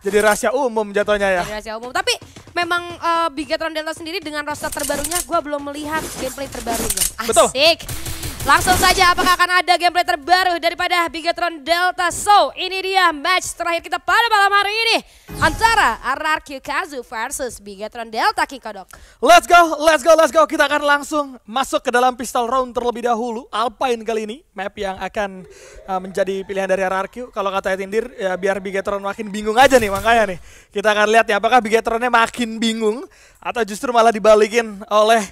jadi rahasia umum jatuhnya ya. Jadi rahasia umum. Tapi memang Bigetron Delta sendiri dengan roster terbarunya gue belum melihat gameplay terbarunya. Asik. Betul. Langsung saja, apakah akan ada gameplay terbaru daripada Bigetron Delta? So, ini dia match terakhir kita pada malam hari ini antara RRQ Kazu versus Bigetron Delta Kikodok. Let's go. Kita akan langsung masuk ke dalam pistol round terlebih dahulu. Alpine kali ini, map yang akan menjadi pilihan dari RRQ. Kalau kata Tindir, ya biar Bigetron makin bingung aja nih, makanya nih. Kita akan lihat ya, apakah Bigetronnya makin bingung atau justru malah dibalikin oleh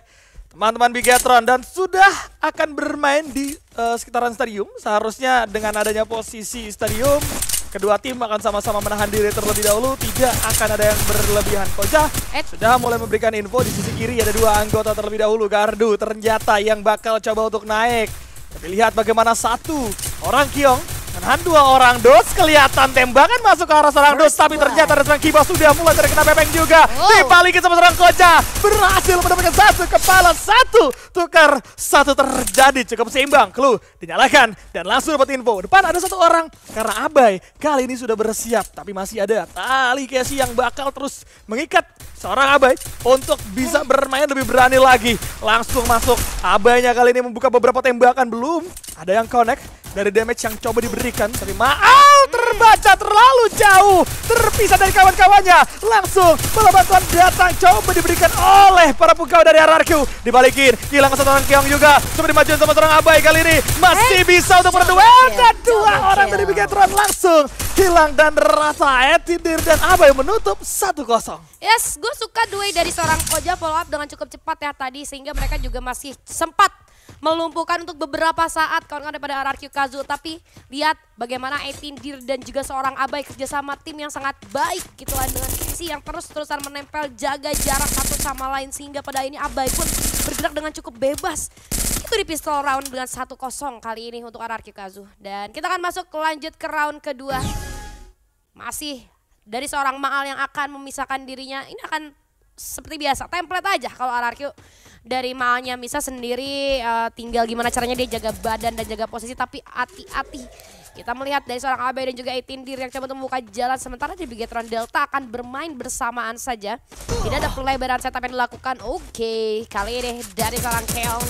teman-teman Bigetron, dan sudah akan bermain di sekitaran stadium. Seharusnya dengan adanya posisi stadium, kedua tim akan sama-sama menahan diri terlebih dahulu. Tidak akan ada yang berlebihan. Koja sudah mulai memberikan info di sisi kiri ada dua anggota terlebih dahulu. Gardu ternyata yang bakal coba untuk naik. Tapi lihat bagaimana satu orang Kyong menahan dua orang Dos. Kelihatan tembakan masuk ke arah seorang Dos, tapi ternyata ada seorang Kiba sudah mulai terkena pepeng juga. Dibalikin sama seorang Koja, berhasil mendapatkan satu kepala, satu tukar, satu terjadi, cukup seimbang. Clue dinyalakan dan langsung dapat info. Depan ada satu orang karena Abai kali ini sudah bersiap, tapi masih ada tali Casey yang bakal terus mengikat seorang Abai untuk bisa bermain lebih berani lagi. Langsung masuk, Abainya kali ini membuka beberapa tembakan, belum ada yang connect dari damage yang coba diberikan, tapi terbaca terlalu jauh, terpisah dari kawan-kawannya. Langsung bola bantuan datang, coba diberikan oleh para pegawai dari RRQ. Dibalikin, hilang satu orang Kyong juga, coba dimajuin sama seorang Abai kali ini. Masih bisa untuk berdua, dan dua orang dari Bigetron langsung hilang, dan rasa Tindir dan Abai menutup 1-0. Yes, gue suka duet dari seorang Koja follow up dengan cukup cepat ya tadi, sehingga mereka juga masih sempat melumpuhkan untuk beberapa saat kawan-kawan daripada RRQ Kazu. Tapi lihat bagaimana Tindir dan juga seorang Abai kerjasama tim yang sangat baik gitu lah, dengan Casey yang terus-terusan menempel jaga jarak satu sama lain, sehingga pada ini Abai pun bergerak dengan cukup bebas. Itu di pistol round dengan 1-0 kali ini untuk RRQ Kazu. Dan kita akan masuk lanjut ke round kedua. Masih dari seorang Maal yang akan memisahkan dirinya. Ini akan seperti biasa, template aja kalau RRQ. Dari Maalnya Misa sendiri tinggal gimana caranya dia jaga badan dan jaga posisi, tapi hati-hati. Kita melihat dari seorang Abai dan juga Tindir yang coba membuka jalan, sementara di Bigetron Delta akan bermain bersamaan saja. Tidak ada pelebaran setup yang dilakukan. Oke, kali ini dari seorang Keong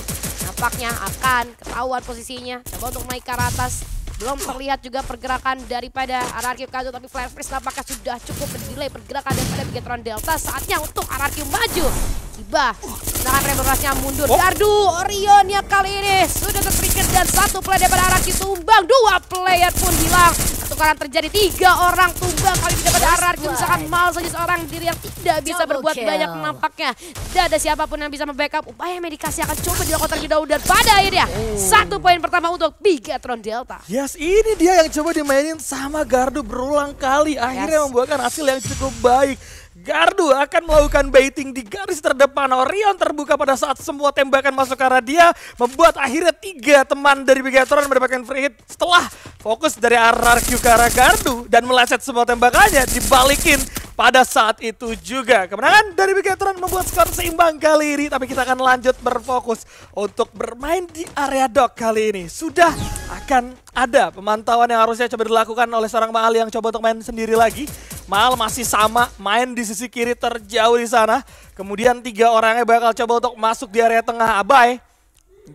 nampaknya akan ketahuan posisinya. Coba untuk naik ke atas. Belum terlihat juga pergerakan daripada RRQ Kazu, tapi Flare Freeze nampaknya sudah cukup mendelay pergerakan daripada Bigetron Delta. Saatnya untuk RRQ maju. Kiba, sedangkan regenerasinya mundur. Gardu, Orionnya kali ini sudah tertrigger, dan satu play daripada RRQ tumbang. Dua player pun hilang. Tukaran terjadi, 3 orang tumbang kali ini daripada RRQ. Misalkan Mal saja seorang diri yang tidak bisa berbuat banyak nampaknya. Tidak ada siapapun yang bisa membackup. Upaya medikasi akan coba dilakukan terlebih dahulu, dan pada akhirnya 1 poin pertama untuk Bigetron Delta. Yes, ini dia yang coba dimainin sama Gardu berulang kali. Akhirnya membuahkan hasil yang cukup baik. Gardu akan melakukan baiting di garis terdepan. Orion terbuka pada saat semua tembakan masuk ke arah dia, membuat akhirnya 3 teman dari Bigetron mendapatkan free hit setelah fokus dari RRQ ke arah Gardu dan meleset semua tembakannya. Dibalikin pada saat itu juga. Kemenangan dari Bigetron membuat skor seimbang kali ini, tapi kita akan lanjut berfokus untuk bermain di area dock kali ini. Sudah akan ada pemantauan yang harusnya coba dilakukan oleh seorang Maal yang coba untuk main sendiri lagi. Maal masih sama, main di sisi kiri terjauh di sana. Kemudian 3 orangnya bakal coba untuk masuk di area tengah. Abai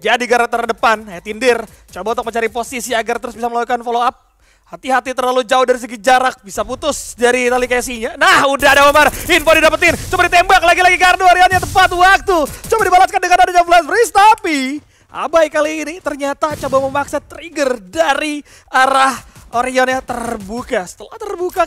jadi garda terdepan. Tindir coba untuk mencari posisi agar terus bisa melakukan follow up. Hati-hati terlalu jauh dari segi jarak, bisa putus dari tali Casey-nya. Nah, udah ada Omar, info didapetin. Coba ditembak lagi-lagi Gardu, Orionnya tepat waktu. Coba dibalaskan dengan adanya flash freeze, tapi Abai kali ini ternyata coba memaksa trigger dari arah Orionnya terbuka. Setelah terbuka,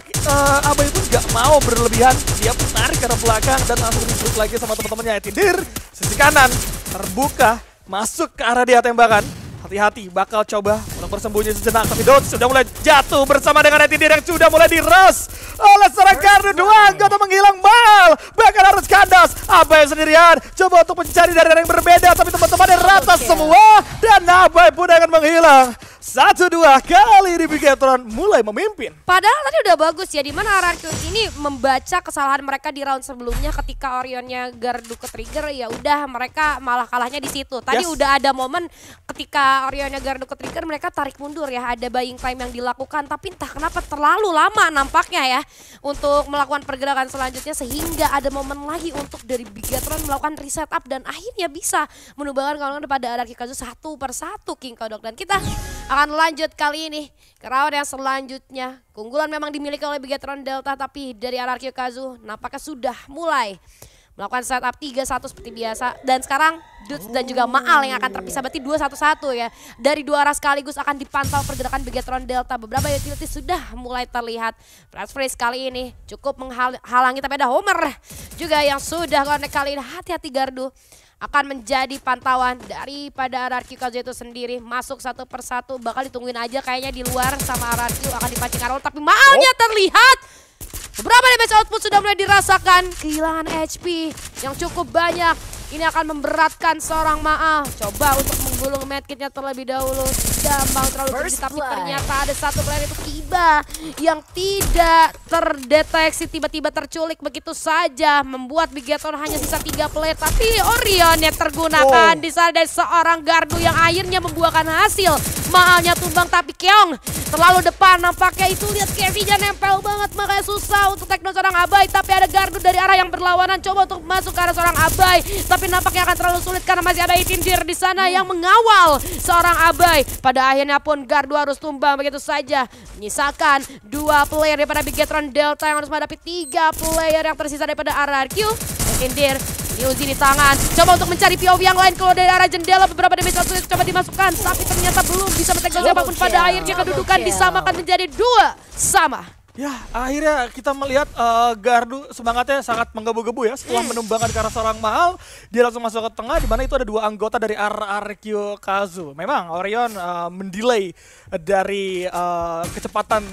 Abai pun gak mau berlebihan. Dia pun tarik ke arah belakang dan langsung disebut lagi sama teman-temannya. Tindir, sisi kanan, terbuka, masuk ke arah dia tembakan. Hati-hati, bakal coba untuk bersembunyi sejenak, tapi Dots sudah mulai jatuh bersama dengan Tindir yang sudah mulai diras oleh seorang Gardu. 2 anggota menghilang, Mal bahkan harus kandas. Abai sendirian coba untuk mencari dari yang berbeda, tapi teman-temannya rata semua, dan Abai pun akan menghilang. 1-2 kali ini Bigetron mulai memimpin. Padahal tadi udah bagus ya, dimana RRQ ini membaca kesalahan mereka di round sebelumnya ketika Orionnya gardu ke trigger, ya udah mereka malah kalahnya di situ. Tadi udah ada momen ketika Orionnya gardu ke trigger mereka tarik mundur ya, ada buying time yang dilakukan, tapi entah kenapa terlalu lama nampaknya ya untuk melakukan pergerakan selanjutnya, sehingga ada momen lagi untuk dari Bigetron melakukan reset up dan akhirnya bisa menumbangkan kawan pada RRQ Kazu 1 per 1 King Kodok. Dan kita akan lanjut kali ini ke round yang selanjutnya. Keunggulan memang dimiliki oleh Bigetron Delta, tapi dari RRQ Kazu nampaknya sudah mulai melakukan setup 3-1 seperti biasa. Dan sekarang Dudes dan juga Maal yang akan terpisah, berarti 2-1-1 ya. Dari dua arah sekaligus akan dipantau pergerakan Bigetron Delta. Beberapa utility sudah mulai terlihat. Flash Freeze kali ini cukup menghalangi, tapi ada Homer juga yang sudah connect kali ini. Hati-hati gardu. Akan menjadi pantauan daripada RRQ Kazu itu sendiri. Masuk 1 per 1, bakal ditungguin aja kayaknya di luar sama RRQ, akan dipancing arrow, tapi Maalnya terlihat. Beberapa damage output sudah mulai dirasakan. Kehilangan HP yang cukup banyak. Ini akan memberatkan seorang Maal. Coba untuk menggulung medkitnya terlebih dahulu. Gampang terlalu tinggi, tapi ternyata ada satu player itu Kiba yang tidak terdeteksi, tiba-tiba terculik begitu saja. Membuat Bigetron hanya sisa 3 player, tapi Orion yang tergunakan di sana dari seorang gardu yang akhirnya membuahkan hasil. Maalnya tumbang, tapi Keong terlalu depan nampaknya itu. Lihat Kevinya nempel banget, makanya susah untuk take down seorang Abai. Tapi ada gardu dari arah yang berlawanan coba untuk masuk ke arah seorang Abai, tapi nampaknya akan terlalu sulit karena masih ada Itindir di sana yang mengawal seorang Abai. Pada akhirnya pun gardu harus tumbang begitu saja, menyisakan 2 player daripada Bigetron Delta yang harus menghadapi 3 player yang tersisa daripada RRQ. Itindir Uzi di tangan, coba untuk mencari POV yang lain kalau dari arah jendela. Beberapa damage sulit coba dimasukkan, tapi ternyata belum bisa men-take siapapun. Pada akhirnya kedudukan disamakan menjadi 2-2. Ya, akhirnya kita melihat gardu semangatnya sangat menggebu-gebu ya setelah menumbangkan ke arah seorang Maal. Dia langsung masuk ke tengah, di mana itu ada 2 anggota dari RRQ Kazu. Memang Orion mendelay dari kecepatan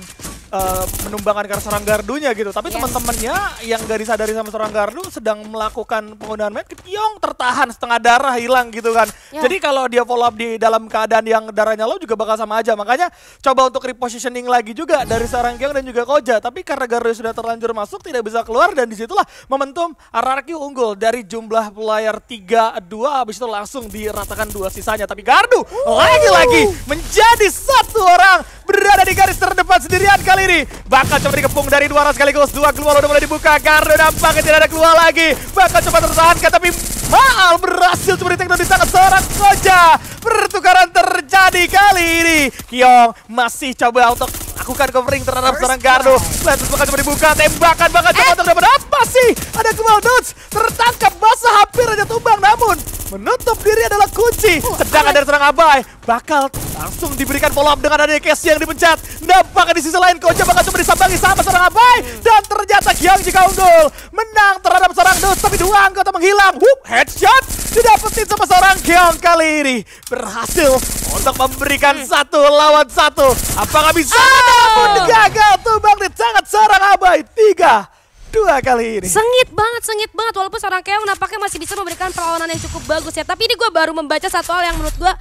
menumbangkan ke arah seorang gardunya gitu. Tapi teman-temannya yang gak disadari sama seorang gardu sedang melakukan penggunaan medkit. Kyong tertahan setengah darah, hilang gitu kan. Jadi kalau dia follow up di dalam keadaan yang darahnya low juga bakal sama aja. Makanya coba untuk repositioning lagi juga dari seorang Kyong dan juga Koja. Tapi karena gardu sudah terlanjur masuk, tidak bisa keluar, dan disitulah momentum RRQ unggul dari jumlah player 3-2. Habis itu langsung diratakan 2 sisanya. Tapi gardu lagi-lagi menjadi 1 orang berada di garis terdepan sendirian kali ini. Bakal coba dikepung dari 2 arah sekaligus. 2 keluar udah mulai dibuka. Gardu nampaknya tidak ada keluar lagi. Bakal coba tertahankan, tapi Maal berhasil coba di-take down di tangan seorang Koja. Pertukaran terjadi kali ini. Kyong masih coba untuk lakukan covering terhadap seorang gardu. Lantas bakal coba dibuka. Tembakan bakal coba untuk dapat apa sih? Ada Kemal Dudes tertangkap basah, hampir aja tumbang, namun menutup diri adalah kunci. Sedangkan dari seorang Abai bakal langsung diberikan follow up dengan adanya Casey yang dipencet. Nampaknya di sisi lain Koja bakal coba disambangi sama seorang Abai, dan ternyata Kyong jika unggul menang terhadap seorang Dudes, tapi 2 anggota menghilang. Headshot didapetin sama seorang Kyong kali ini. Berhasil untuk memberikan 1 lawan 1. Apakah bisa? Namun gagal tumbang di tangan seorang Abai. 3-2 kali ini. Sengit banget walaupun seorang Keong nampaknya masih bisa memberikan perlawanan yang cukup bagus ya. Tapi ini gue baru membaca satu hal yang menurut gue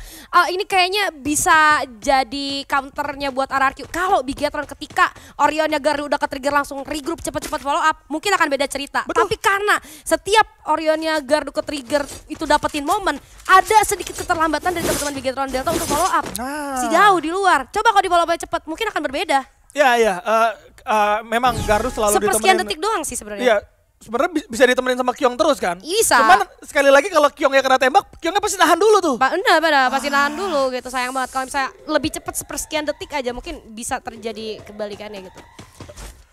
ini kayaknya bisa jadi counternya buat RRQ. Kalau Bigetron ketika Orionnya gardu udah ke-trigger langsung regroup cepat-cepat follow up, mungkin akan beda cerita. Betul. Tapi karena setiap Orionnya gardu ke-trigger itu dapetin momen, ada sedikit keterlambatan dari teman-teman Bigetron Delta untuk follow up. Si jauh di luar. Coba kalau di follow up cepat mungkin akan berbeda. Ya, memang gardu selalu ditemenin. Sepersekian detik doang sih sebenarnya. Iya, sebenarnya bisa ditemenin sama Kyong terus kan? Bisa. Cuman sekali lagi kalau Kyongnya kena tembak, Kyongnya pasti nahan dulu tuh. Benar, pasti nahan dulu gitu. Sayang banget kalau misalnya lebih cepat sepersekian detik aja mungkin bisa terjadi kebalikannya gitu.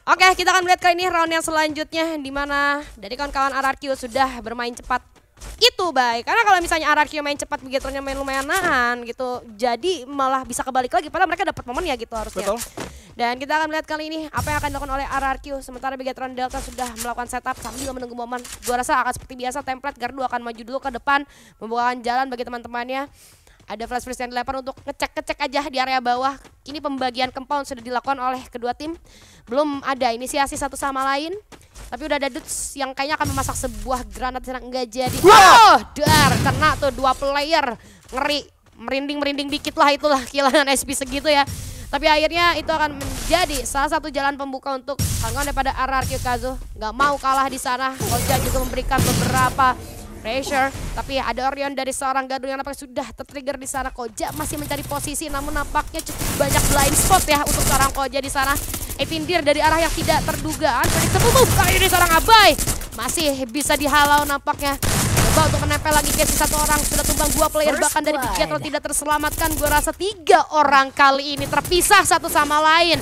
Oke, kita akan melihat kali ini round yang selanjutnya, di mana dari kawan-kawan RRQ sudah bermain cepat. Itu baik, karena kalau misalnya RRQ main cepat, Bigetronnya main lumayan nahan gitu, jadi malah bisa kebalik lagi, padahal mereka dapat momen ya gitu harusnya. Betul. Dan kita akan melihat kali ini apa yang akan dilakukan oleh RRQ, sementara Bigetron Delta sudah melakukan setup sambil menunggu momen. Gua rasa akan seperti biasa, template gardu akan maju dulu ke depan, membukakan jalan bagi teman-temannya. Ada flash freeze yang dilempar untuk ngecek aja di area bawah. Ini pembagian compound sudah dilakukan oleh kedua tim. Belum ada inisiasi satu sama lain. Tapi udah ada Dudes yang kayaknya akan memasak sebuah granat yang enggak jadi. Oh, dar, kena tuh 2 player. Ngeri. merinding-merinding dikit lah, itulah kehilangan SP segitu ya. Tapi akhirnya itu akan menjadi salah satu jalan pembuka untuk kawan-kawan daripada RRQ Kazu. Gak mau kalah di sana. Koja juga memberikan beberapa pressure, tapi ada Orion dari seorang Gardu yang nampaknya sudah tertrigger di sana. Koja masih mencari posisi, namun nampaknya cukup banyak blind spot ya untuk seorang Koja di sana. Etindir dari arah yang tidak terduga, unpredictable move kali ini seorang Abai masih bisa dihalau nampaknya. Coba untuk menempel lagi ke satu orang, sudah tumbang 2 player, bahkan dari Bigetron tidak terselamatkan. Gue rasa 3 orang kali ini terpisah satu sama lain.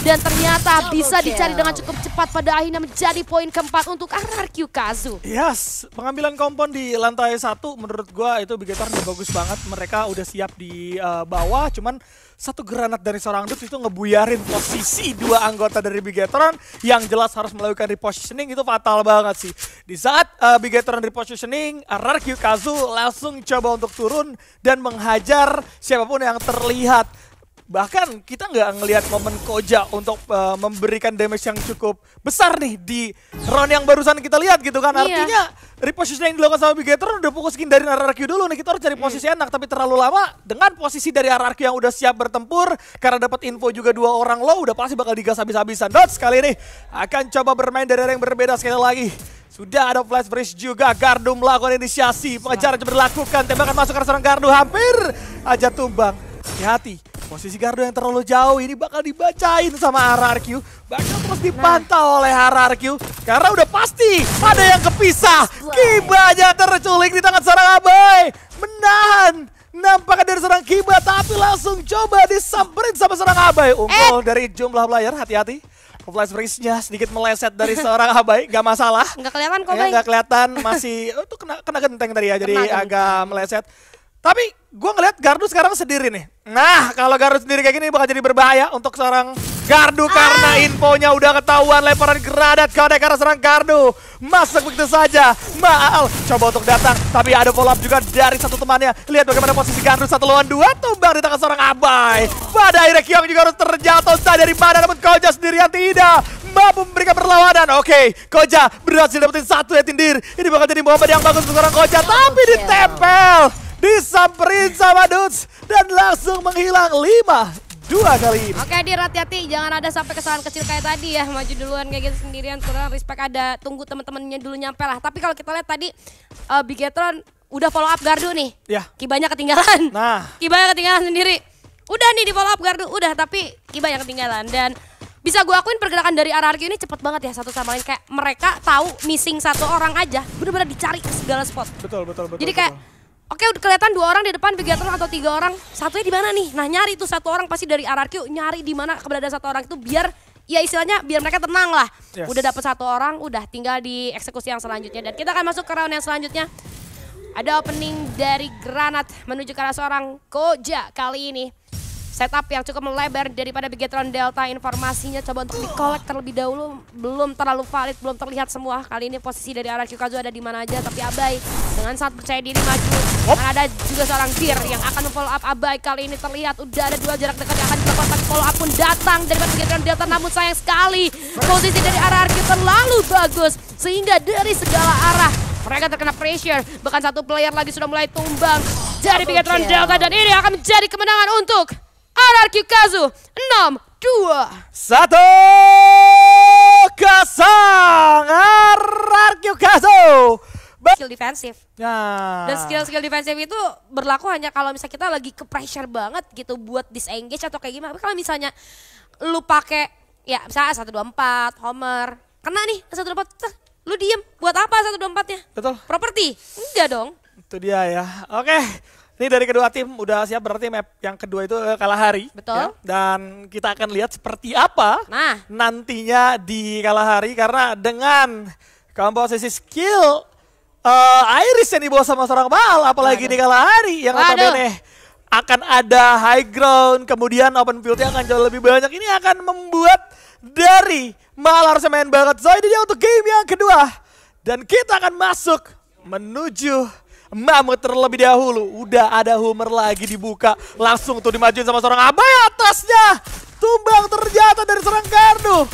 Dan ternyata bisa dicari dengan cukup cepat, pada akhirnya menjadi poin keempat untuk RRQ Kazu. Yes, pengambilan kompon di lantai 1 menurut gua itu Bigetron bagus banget. Mereka udah siap di bawah, cuman satu granat dari seorang Dudes itu ngebuyarin posisi 2 anggota dari Bigetron yang jelas harus melakukan repositioning. Itu fatal banget sih. Di saat Bigetron repositioning, RRQ Kazu langsung coba untuk turun dan menghajar siapapun yang terlihat. Bahkan kita nggak ngelihat momen Koja untuk memberikan damage yang cukup besar nih di round yang barusan kita lihat gitu kan. Artinya repositioning yang dilakukan sama Bigetron udah fokuskin dari RRQ dulu nih. Kita harus cari posisi enak, tapi terlalu lama dengan posisi dari RRQ yang udah siap bertempur. Karena dapat info juga 2 orang low, udah pasti bakal digas habis-habisan. Dots kali ini akan coba bermain dari arah yang berbeda sekali lagi. Sudah ada flash breach juga, Gardu melakukan inisiasi. Pengejaran coba dilakukan, tembakan masuk ke seorang Gardu, hampir aja tumbang. Hati-hati, posisi Gardu yang terlalu jauh ini bakal dibacain sama RRQ. Bakal terus dipantau oleh RRQ. Karena udah pasti ada yang kepisah. Kibanya terculik di tangan seorang Abai. Menahan nampaknya dari seorang Kiba, tapi langsung coba disamperin sama seorang Abai. Unggul dari jumlah player, hati-hati. Flash breach-nya sedikit meleset dari seorang Abai, gak masalah. Nggak kelihatan kok, ya, nggak kelihatan, masih itu kena genteng tadi ya, jadi agak meleset. Tapi gue ngeliat Gardu sekarang sendiri nih. Nah, kalau Gardu sendiri kayak gini bakal jadi berbahaya untuk seorang Gardu karena infonya udah ketahuan, lemparan granat ke arah seorang Gardu. Masuk begitu saja. Maal coba untuk datang, tapi ada follow up juga dari satu temannya. Lihat bagaimana posisi Gardu 1 lawan 2, tumbang di tangan seorang Abai. Pada akhirnya Kyong juga harus terjatuh, entah dari mana, namun Koja sendirian tidak mampu memberikan perlawanan. Oke, Koja berhasil dapetin 1 ya Tindir. Ini bakal jadi momen yang bagus untuk seorang Koja, tapi ditempel. Disamperin sama Dudes dan langsung menghilang 5-2 kali ini. Oke Dir, hati-hati jangan ada sampai kesalahan kecil kayak tadi ya, maju duluan kayak gitu sendirian. Kurang respect, ada tunggu teman-temannya dulu nyampe lah. Tapi kalau kita lihat tadi Bigetron udah follow up Gardu nih. Ya. Kibanya ketinggalan. Nah, Kibanya ketinggalan sendiri. Udah nih di follow up Gardu udah, tapi Kibanya ketinggalan. Dan bisa gue akuin pergerakan dari RRQ ini cepet banget ya satu sama lain. Kayak mereka tahu missing 1 orang aja bener-bener dicari ke segala spot. Betul. Jadi kayak oke, udah kelihatan 2 orang di depan Bigetron atau 3 orang, satunya di mana nih? Nah, nyari tuh 1 orang pasti dari RRQ, nyari di mana keberadaan 1 orang itu biar ya istilahnya biar mereka tenang lah. Yes. Udah dapet 1 orang, udah tinggal di eksekusi yang selanjutnya. Dan kita akan masuk ke round yang selanjutnya. Ada opening dari granat menuju ke arah seorang Koja kali ini. Setup yang cukup melebar daripada Bigetron Delta, informasinya coba untuk di-collect terlebih dahulu, belum terlalu valid, belum terlihat semua. Kali ini posisi dari RRQ Kazu ada di mana aja, tapi Abai dengan sangat percaya diri maju. Dan ada juga seorang Dir yang akan follow up Abai. Kali ini terlihat udah ada 2 jarak dekat yang akan dilakukan, tapi follow up pun datang dari Bigetron Delta. Namun sayang sekali posisi dari RRQ terlalu bagus sehingga dari segala arah mereka terkena pressure. Bahkan 1 player lagi sudah mulai tumbang dari Bigetron Delta, dan ini akan menjadi kemenangan untuk RRQ Kazu 6-2. 1-0 RRQ Kazu. Skill defensif. Nah. Dan skill defensif itu berlaku hanya kalau misalnya kita lagi ke pressure banget gitu buat disengage atau kayak gimana. Kalau misalnya lu pakai ya misalnya 124 Homer, kena nih 124, lu diem. Buat apa 124-nya? Betul. Property? Enggak dong. Itu dia ya. Oke. Ini dari kedua tim udah siap, berarti map yang kedua itu Kalahari. Betul. Ya. Dan kita akan lihat seperti apa nantinya di Kalahari. Karena dengan komposisi skill Iris yang dibawa sama seorang Baal, apalagi di Kalahari yang notabene akan ada high ground, kemudian open fieldnya akan jauh lebih banyak. Ini akan membuat dari Baal harusnya main banget. So ini dia untuk game yang kedua. Dan kita akan masuk menuju Mamut terlebih dahulu. Udah ada Homer lagi dibuka. Langsung tuh dimajuin sama seorang Abai, atasnya tumbang terjatuh dari seorang Gardu.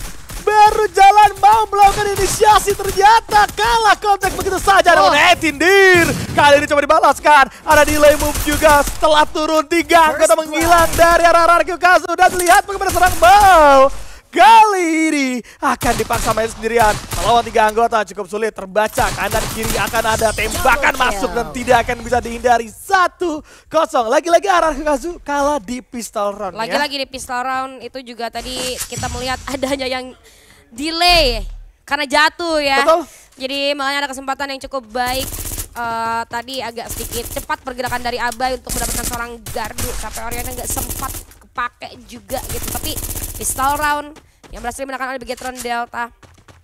Baru jalan akan mau melakukan inisiasi, ternyata kalah kontak begitu saja. Namun Tindir kali ini coba dibalaskan. Ada delay move juga setelah turun 3 anggota menghilang dari RRQ Kazu. Dan lihat bagaimana serang Mau. Kali ini akan dipaksa main sendirian. Melawan 3 anggota cukup sulit terbaca. Kanan kiri akan ada tembakan masuk dan tidak akan bisa dihindari. 1-0. Lagi-lagi RRQ Kazu kalah di pistol round. Lagi-lagi di pistol round itu juga tadi kita melihat adanya yang delay karena jatuh ya. Betul. Jadi makanya ada kesempatan yang cukup baik. Tadi agak sedikit cepat pergerakan dari Abai untuk mendapatkan seorang gardu. Sampai Orion nggak sempat kepake juga gitu. Tapi pistol round yang berhasil dimenangkan oleh Bigetron Delta.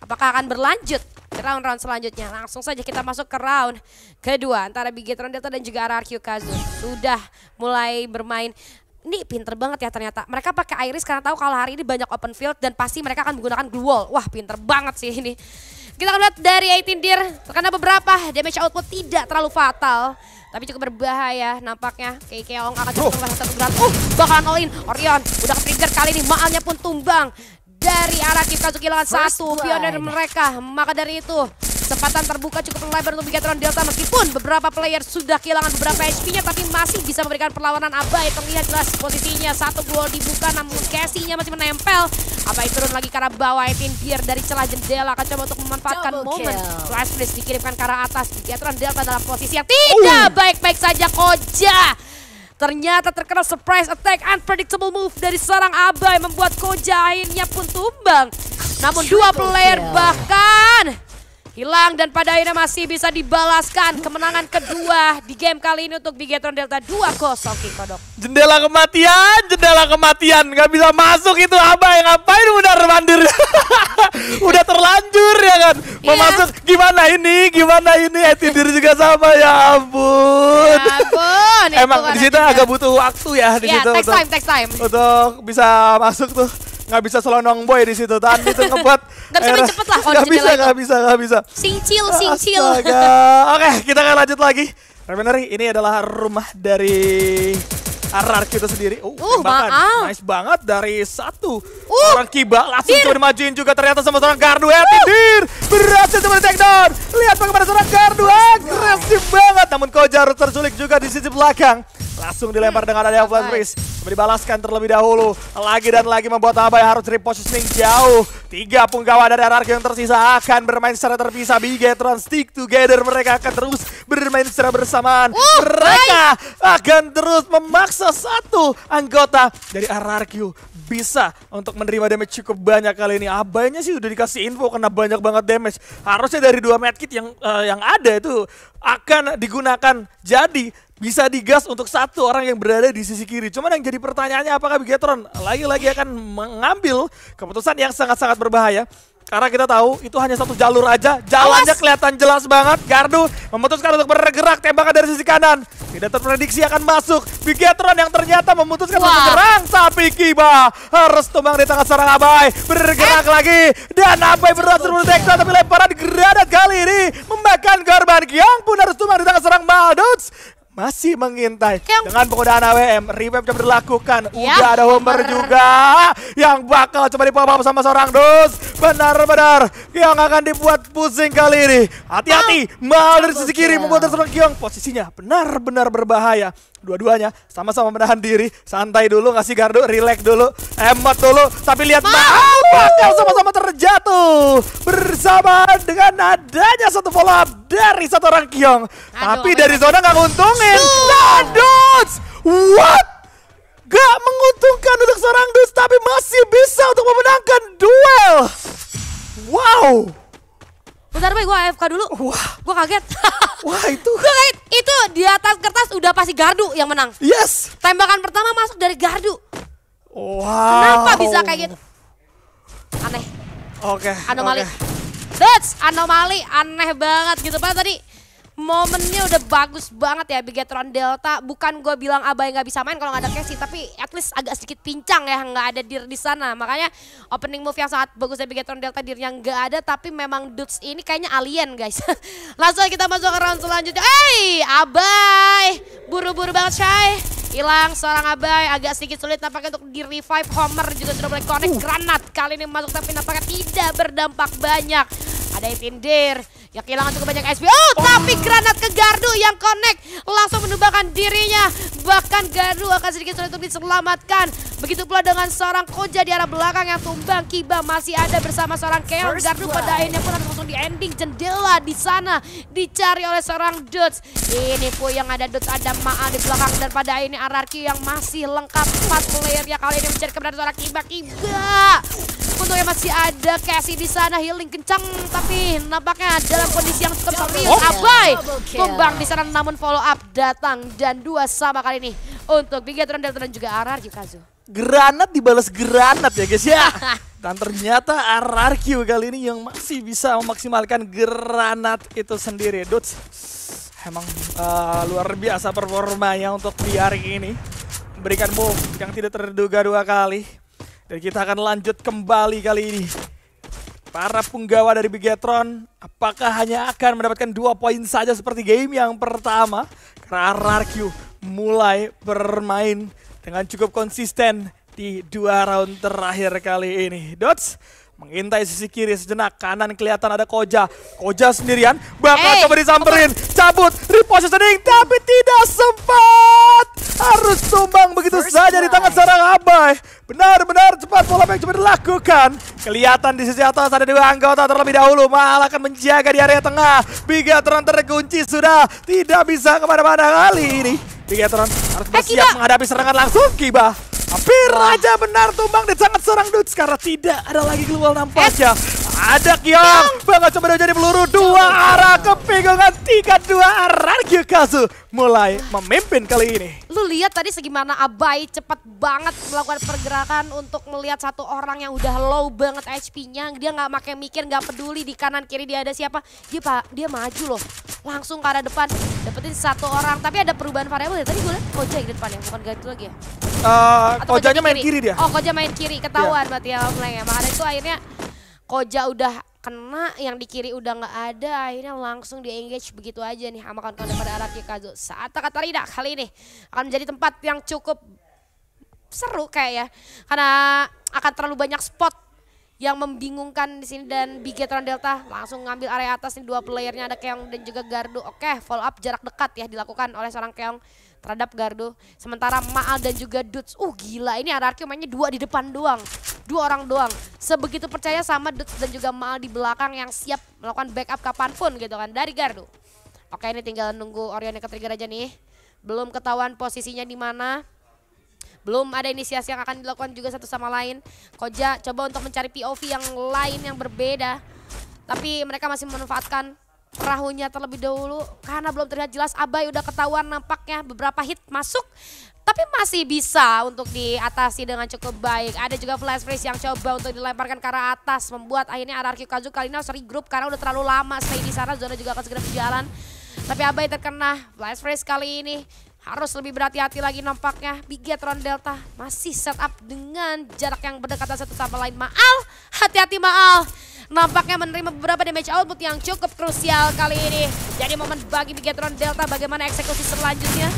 Apakah akan berlanjut ke round-round selanjutnya? Langsung saja kita masuk ke round kedua antara Bigetron Delta dan juga RRQ Kazu. Sudah mulai bermain. Ini pinter banget ya ternyata. Mereka pakai Iris karena tahu kalau hari ini banyak open field dan pasti mereka akan menggunakan glue wall. Wah, pinter banget sih ini. Kita akan lihat dari 18 Dir, terkena beberapa damage output tidak terlalu fatal. Tapi cukup berbahaya nampaknya. Keong akan coba satu berat. Bakalan all in. Orion udah ke-trigger kali ini. Maalnya pun tumbang. Dari RRQ Kazu kehilangan satu pionir mereka. Maka dari itu kesempatan terbuka cukup lebar untuk Bigetron Delta meskipun beberapa player sudah kehilangan beberapa HP-nya tapi masih bisa memberikan perlawanan. Abai terlihat jelas posisinya, satu gol dibuka namun Cassie-nya masih menempel. Abai turun lagi karena bawah Tindir dari celah jendela akan coba untuk memanfaatkan momen. Flash blitz dikirimkan ke arah atas. Bigetron Delta dalam posisi yang tidak baik-baik saja. Koja ternyata terkena surprise attack, unpredictable move dari seorang Abai membuat Koja akhirnya pun tumbang. Namun dua player bahkan hilang dan pada akhirnya masih bisa dibalaskan. Kemenangan kedua di game kali ini untuk Bigetron Delta 2-0 King Kodok. Jendela kematian, nggak bisa masuk itu Abai, ngapain udah mandir. Udah terlanjur ya kan, mau masuk gimana ini Tindir juga sama, ya ampun. Ya ampun. Emang di situ agak butuh waktu ya di situ Takes time. untuk bisa masuk tuh. Nggak bisa selonong boy di situ, Tan itu ngebuat. Gak bisa main cepet lah kalau nggak bisa. Singcil. Oke, kita akan lanjut lagi. Revenary, ini adalah rumah dari RRQ itu sendiri. Tembakan nice banget dari satu orang Kiba. Langsung coba dimajuin juga ternyata sama seorang gardu. Tindir berhasil coba di take down. Lihat bagaimana seorang gardu agresif banget. Namun Koja harus tersulik juga di sisi belakang. Langsung dilempar dengan adanya flash freeze. Dibalaskan terlebih dahulu. Lagi dan lagi membuat Abai harus repositioning jauh. 3 punggawa dari RRQ yang tersisa akan bermain secara terpisah. Bigetron stick together. Mereka akan terus bermain secara bersamaan. Mereka akan terus memaksa satu anggota dari RRQ bisa untuk menerima damage cukup banyak kali ini. Abainya sih udah dikasih info kena banyak banget damage. Harusnya dari 2 medkit yang ada itu akan digunakan. Jadi bisa digas untuk satu orang yang berada di sisi kiri. Cuman yang jadi pertanyaannya apakah Bigetron lagi-lagi akan mengambil keputusan yang sangat-sangat berbahaya. Karena kita tahu itu hanya satu jalur aja. Jalannya kelihatan jelas banget. Gardu memutuskan untuk bergerak, tembakan dari sisi kanan. Tidak terprediksi akan masuk. Bigetron yang ternyata memutuskan untuk menyerang. Tapi Kiba harus tumbang di tangan seorang Abai. Bergerak lagi. Dan Abai berhasil mendeteksi. Tapi lemparan granat kali ini memakan korban. Yang pun harus tumbang di tangan seorang Maldots. Masih mengintai dengan penggunaan AWM. Revive coba dilakukan. Udah ada Homer juga yang bakal coba dipop sama seorang Dus. Benar-benar yang akan dibuat pusing kali ini. Hati-hati, Mal dari sisi kiri membuat seorang Kyong. Posisinya benar-benar berbahaya. Dua-duanya sama-sama menahan diri. Santai dulu, ngasih gardu, relax dulu, hemat dulu. Tapi lihat Mal bakal sama-sama terjatuh bersamaan dengan adanya satu follow up dari satu orang Kyong. Tapi dari zona nggak nguntungin. Dus, what? Gak menguntungkan untuk seorang Dus, tapi masih bisa untuk memenangkan duel. Wow. Bentar Bay, gue AFK dulu. Wah. Gue kaget. Wah itu. Gue kaget. Itu di atas kertas udah pasti gardu yang menang. Yes. Tembakan pertama masuk dari gardu. Wow. Kenapa bisa kayak gitu? Aneh. Oke. Anomali. That's anomali, aneh banget gitu. Padahal tadi momennya udah bagus banget ya Bigetron Delta. Bukan gue bilang Abai nggak bisa main kalau nggak ada Cassie, tapi at least agak sedikit pincang ya nggak ada Dir di sana. Makanya opening move yang sangat bagus dari Bigetron Delta, Dirnya nggak ada, tapi memang Dudes ini kayaknya alien guys. Langsung kita masuk ke round selanjutnya. Abai, buru-buru banget Shay. Hilang seorang Abai, agak sedikit sulit nampaknya untuk di-revive. Homer juga sudah mulai connect granat. Kali ini masuk tapi nampaknya tidak berdampak banyak. Ada Tindir yang kehilangan cukup banyak SP. Tapi granat ke Gardu yang connect. Langsung menumbangkan dirinya. Bahkan Gardu akan sedikit sulit untuk diselamatkan. Begitu pula dengan seorang Koja di arah belakang yang tumbang. Kiba masih ada bersama seorang Keong. Gardu pada akhirnya pun harus langsung di ending. Jendela di sana dicari oleh seorang Dudes. Ini pun yang ada Dudes, ada Maa di belakang. Dan pada ini RRQ yang masih lengkap 4 player ya kali ini mencari keberadaan seorang Kiba. Untungnya masih ada Cassie di sana, healing kencang tapi nampaknya dalam kondisi yang cukup serius. Abai tumbang di sana, namun follow up datang dan 2 sama kali ini untuk Bigatron Delta dan juga RRQ Kazu. Granat dibalas granat ya guys ya. Dan ternyata RRQ kali ini yang masih bisa memaksimalkan granat itu sendiri. Dudes emang luar biasa performanya untuk di hari ini. Memberikan move yang tidak terduga 2 kali. Dan kita akan lanjut kembali kali ini. Para punggawa dari Bigatron, apakah hanya akan mendapatkan 2 poin saja seperti game yang pertama? Karena RRQ mulai bermain dengan cukup konsisten di 2 round terakhir kali ini. Dots mengintai sisi kiri sejenak, kanan kelihatan ada Koja. Koja sendirian, bakal coba disamperin, cabut, repositioning, tapi tidak sempat. Harus tumbang begitu saja di tangan seorang Abai. Benar-benar cepat bola yang coba dilakukan. Kelihatan di sisi atas ada 2 anggota terlebih dahulu. Mahal akan menjaga di area tengah. Bigatron terkunci sudah, tidak bisa kemana-mana kali ini. Bigatron harus bersiap menghadapi serangan langsung Kiba. Hampir aja benar tumbang di tangan seorang Dudes karena tidak ada lagi keluar nampaknya. Ada Kiong, bakal coba jadi peluru 2 arah kebingungan 3-2 RRQ Kazu mulai memimpin kali ini. Lu lihat tadi segimana Abai cepat banget melakukan pergerakan untuk melihat satu orang yang udah low banget HP-nya. Dia nggak pakai mikir, nggak peduli di kanan kiri dia ada siapa. Dia maju loh, langsung ke arah depan, dapetin 1 orang. Tapi ada perubahan variabel ya. Tadi gue liat Koja di depan ya, bukan Gardu lagi ya. Kojanya main kiri dia. Oh, Koja main kiri, ketahuan berarti ya mulai ya. Makanya itu akhirnya Koja udah kena, yang di kiri udah nggak ada, akhirnya langsung di engage begitu aja nih sama kawan-kawan daripada RRQ Kazu. Saat Katarina kali ini akan menjadi tempat yang cukup seru kayak ya, karena akan terlalu banyak spot yang membingungkan di sini. Dan Bigatron Delta langsung ngambil area atas nih, 2 playernya ada Keong dan juga Gardu. Oke, follow up jarak dekat ya dilakukan oleh seorang Keong terhadap Gardu. Sementara Maal dan juga Dudes, gila ini RRQ mainnya 2 di depan doang, 2 orang doang. Sebegitu percaya sama Dudes dan juga Maal di belakang yang siap melakukan backup kapanpun gitu kan dari Gardu. Oke, ini tinggal nunggu Orion yang ke-trigger aja nih. Belum ketahuan posisinya di mana. Belum ada inisiasi yang akan dilakukan juga satu sama lain. Koja coba untuk mencari POV yang lain yang berbeda. Tapi mereka masih memanfaatkan perahunya terlebih dahulu karena belum terlihat jelas. Abai udah ketahuan nampaknya beberapa hit masuk, tapi masih bisa untuk diatasi dengan cukup baik. Ada juga flash freeze yang coba untuk dilemparkan ke arah atas, membuat akhirnya RRQ Kazu kali ini harus regroup karena udah terlalu lama stay di sana. Zona juga akan segera berjalan, tapi Abai terkena flash freeze kali ini. Harus lebih berhati-hati lagi nampaknya. Bigatron Delta masih setup dengan jarak yang berdekatan satu sama lain. Maal, hati-hati Maal. Nampaknya menerima beberapa damage output yang cukup krusial kali ini. Jadi momen bagi Bigatron Delta bagaimana eksekusi selanjutnya.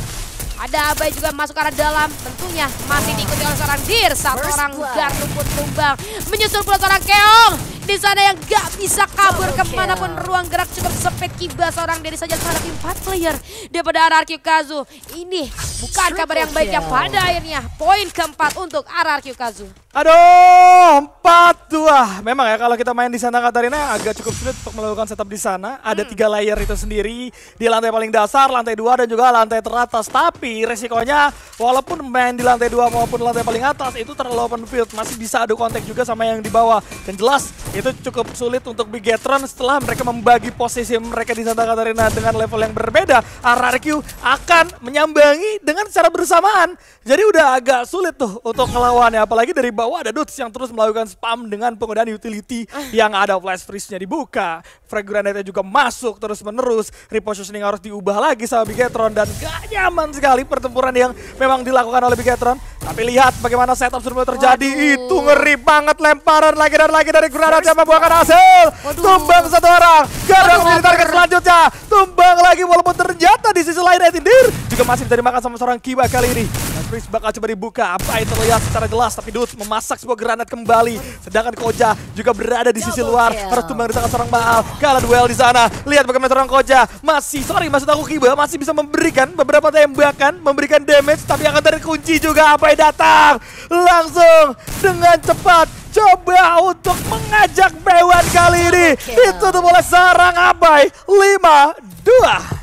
Ada Abai juga masuk ke arah dalam. Tentunya masih diikuti oleh seorang Dir. 1 orang Gardu pun tumbang. Menyusul pula seorang Keong. Di sana yang gak bisa kabur kemanapun, ruang gerak cukup sempit. Kiba seorang diri saja menghadapi 4 player daripada RRQ Kazu. Ini bukan kabar yang baik yang pada akhirnya poin keempat untuk RRQ Kazu. Aduh, 4-2. Memang ya kalau kita main di Santa Catarina agak cukup sulit untuk melakukan setup di sana. Ada 3 layer itu sendiri di lantai paling dasar, lantai 2 dan juga lantai teratas. Tapi resikonya walaupun main di lantai 2 maupun lantai paling atas itu terlalu open field, masih bisa adu kontak juga sama yang di bawah. Dan jelas itu cukup sulit untuk Bigatron setelah mereka membagi posisi mereka di Santa Catarina dengan level yang berbeda. RRQ akan menyambangi dengan secara bersamaan. Jadi udah agak sulit tuh untuk ngelawannya. Apalagi dari bawah ada Dudes yang terus melakukan spam dengan penggunaan utility yang ada flash freeze-nya dibuka. frag granate juga masuk terus menerus. Repositioning harus diubah lagi sama Bigetron dan gak nyaman sekali pertempuran yang memang dilakukan oleh Bigetron. Tapi lihat bagaimana setup sudah terjadi. Itu ngeri banget, lemparan lagi dan lagi dari granat yang membuahkan hasil. Tumbang satu orang. Garang menjadi target selanjutnya. Tumbang lagi walaupun ternyata di sisi lain Etindir juga masih bisa dimakan sama seorang Kiba kali ini. Freeze bakal coba dibuka, apa yang terlihat secara jelas, tapi Dudes memasak sebuah granat kembali. Sedangkan Koja juga berada di sisi luar, harus tumbang di tangan seorang Maal. Kalah duel di sana. Lihat bagaimana seorang Koja maksud aku Kiba masih bisa memberikan beberapa tembakan, memberikan damage, tapi akan terkunci juga. Apa yang datang langsung dengan cepat coba untuk mengajak Bewan kali ini. Ditutup oleh seorang Abai 5-2.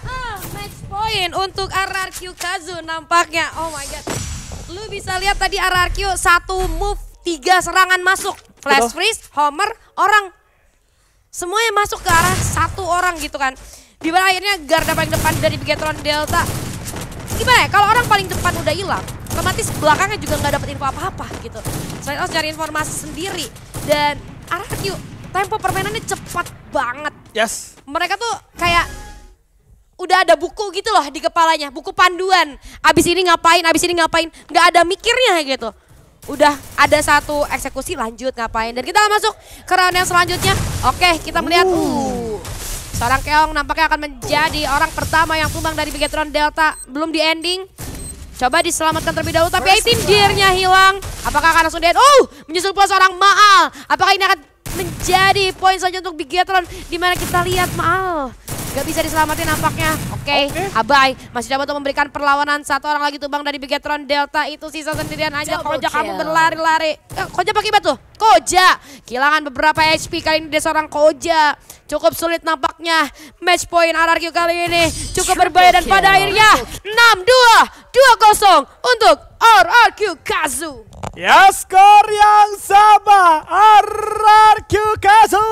Poin untuk RRQ Kazu nampaknya. Oh my god. Lu bisa lihat tadi RRQ satu move 3 serangan masuk. Flash freeze, Homer, orang. Semuanya masuk ke arah satu orang gitu kan. Di mana akhirnya garda paling depan dari Bigetron Delta. Gimana ya, kalau orang paling depan udah hilang, otomatis belakangnya juga nggak dapat info apa-apa gitu. Selain harus cari informasi sendiri. Dan RRQ, tempo permainannya cepat banget. Yes. Mereka tuh kayak udah ada buku gitu loh di kepalanya, buku panduan. Abis ini ngapain, nggak ada mikirnya gitu. Udah ada satu eksekusi, lanjut ngapain. Dan kita masuk ke round yang selanjutnya. Oke, kita melihat seorang Keong nampaknya akan menjadi orang pertama yang tumbang dari Bigetron Delta. Belum di ending. Coba diselamatkan terlebih dahulu, tapi Eitindir-nya hilang. Apakah akan langsung di end? Menyusul pula seorang Maal. Apakah ini akan menjadi poin saja untuk Bigetron, di mana kita lihat Maal gak bisa diselamatin nampaknya. Oke. Abai masih coba untuk memberikan perlawanan. Satu orang lagi tumbang dari Bigetron Delta. Itu sisa sendirian aja. Koja kamu berlari-lari. Koja pakai batu. Koja kehilangan beberapa HP kali ini dari seorang Koja. Cukup sulit nampaknya. Match point RRQ kali ini cukup berbahaya dan pada akhirnya 6-2, 2-0 untuk RRQ Kazu. Ya, skor yang sama RRQ Kazu.